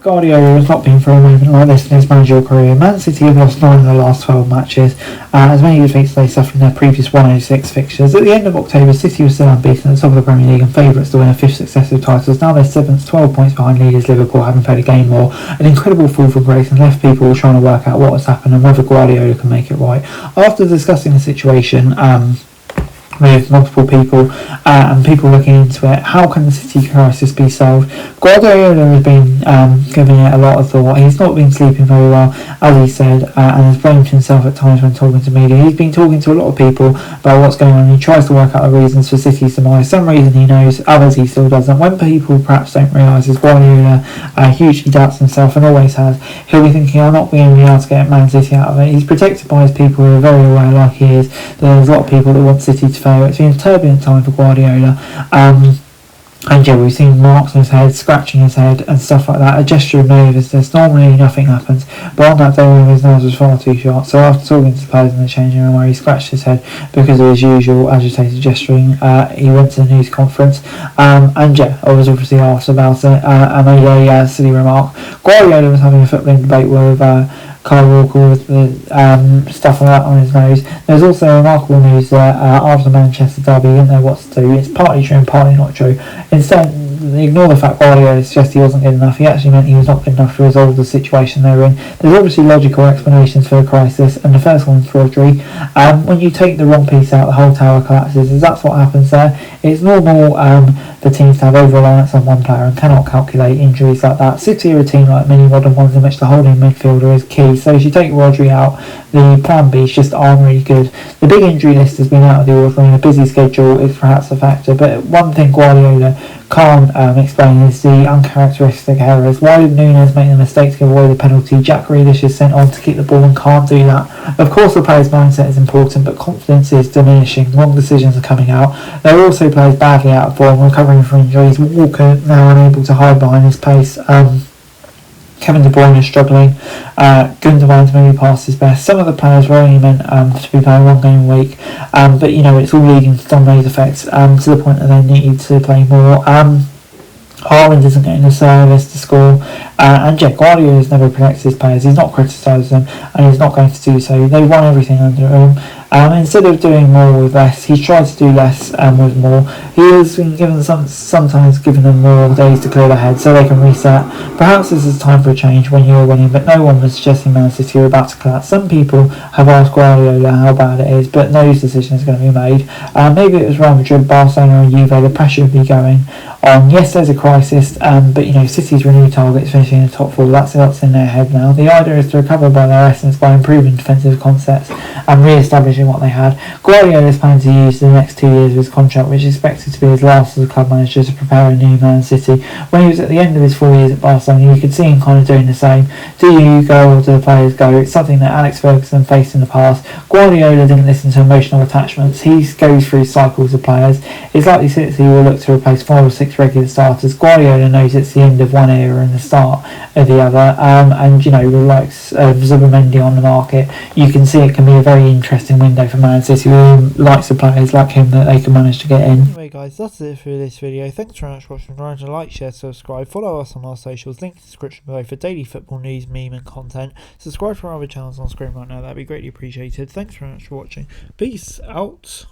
Guardiola has not been for a moment like this in his managerial career. Man City have lost 9 of the last 12 matches, as many defeats they suffered in their previous 106 fixtures. At the end of October, City were still unbeaten at the top of the Premier League and favourites to win their 5th successive titles. Now they're 7th, 12 points behind leaders Liverpool, having played a game more. An incredible fall from grace and left people trying to work out what has happened and whether Guardiola can make it right. After discussing the situation, with multiple people and people looking into it, how can the City crisis be solved? Guardiola has been giving it a lot of thought. He's not been sleeping very well, as he said, and has blamed himself at times when talking to media. He's been talking to a lot of people about what's going on. He tries to work out the reasons for City's demise. Some reason he knows, others he still doesn't. When people perhaps don't realise is Guardiola hugely doubts himself and always has, he'll be thinking, I'm not being able to get Man City out of it. He's protected by his people who are very aware, like he is, that there's a lot of people that want City to fail. It's been a turbulent time for Guardiola. And yeah, we've seen marks on his head, scratching his head and stuff like that. A gesture of nervousness. Normally nothing happens, but on that day one of his nose was far too short. So after talking to the players in the changing room where he scratched his head because of his usual agitated gesturing, he went to the news conference and yeah, I was obviously asked about it and made a silly remark. Guardiola was having a footballing debate with Kyle Walker with the stuff like that on his nose. There's also remarkable news that after Manchester derby, he didn't know what to do. It's partly true and partly not true. Instead, ignore the fact Guardiola suggested he wasn't good enough. He actually meant he was not good enough to resolve the situation they were in. There's obviously logical explanations for the crisis, and the first one's Rodri. When you take the wrong piece out, the whole tower collapses. Is that's what happens there? It's normal for teams to have over-reliance on one player and cannot calculate injuries like that. City are a team like many modern ones in which the holding midfielder is key. So if you take Rodri out, the plan B's just aren't really good. The big injury list has been out of the ordinary, and a busy schedule is perhaps a factor. But one thing Guardiola can't explain is the uncharacteristic errors. Why did Nunes make the mistake to give away the penalty? Jack Grealish is sent on to keep the ball and can't do that. Of course the player's mindset is important, but confidence is diminishing. Wrong decisions are coming out. There are also players badly out of form, recovering from injuries. Walker now unable to hide behind his pace. Kevin De Bruyne is struggling. Gundogan's maybe past his best. Some of the players were only meant to be playing one game a week, but you know it's all leading to dominoes effects to the point that they need to play more. Haaland isn't getting the service to score, and Jack Guardiola has never protected his players. He's not criticised them, and he's not going to do so. They won everything under him. Instead of doing more with less, he's tried to do less with more. He has been given sometimes given them more days to clear their heads so they can reset. Perhaps this is time for a change when you're winning, but no one was suggesting Man City are about to collapse. Some people have asked Guardiola how bad it is, but no decision is going to be made. Maybe it was Real Madrid, Barcelona and Juve, the pressure would be going on. Yes, there's a crisis, but you know, City's renewed targets finishing in the top 4, that's what's in their head now. The idea is to recover by their essence by improving defensive concepts and re-establishing what they had. Guardiola is planning to use the next 2 years of his contract, which is expected to be his last as a club manager, to prepare a new Man City. When he was at the end of his 4 years at Barcelona, you could see him kind of doing the same. Do you go or do the players go? It's something that Alex Ferguson faced in the past. Guardiola didn't listen to emotional attachments. He goes through cycles of players. It's likely City will look to replace 5 or 6 regular starters. Guardiola knows it's the end of one era and the start of the other, and you know, with likes of Zubimendi on the market, you can see it can be a very interesting window for Man City with likes of players like him that they can manage to get in. Anyway guys, that's it for this video. Thanks very much for watching. Remember to like, share, subscribe, follow us on our socials, link in the description below for daily football news, meme and content. Subscribe for our other channels on screen right now, that'd be greatly appreciated. Thanks very much for watching. Peace out.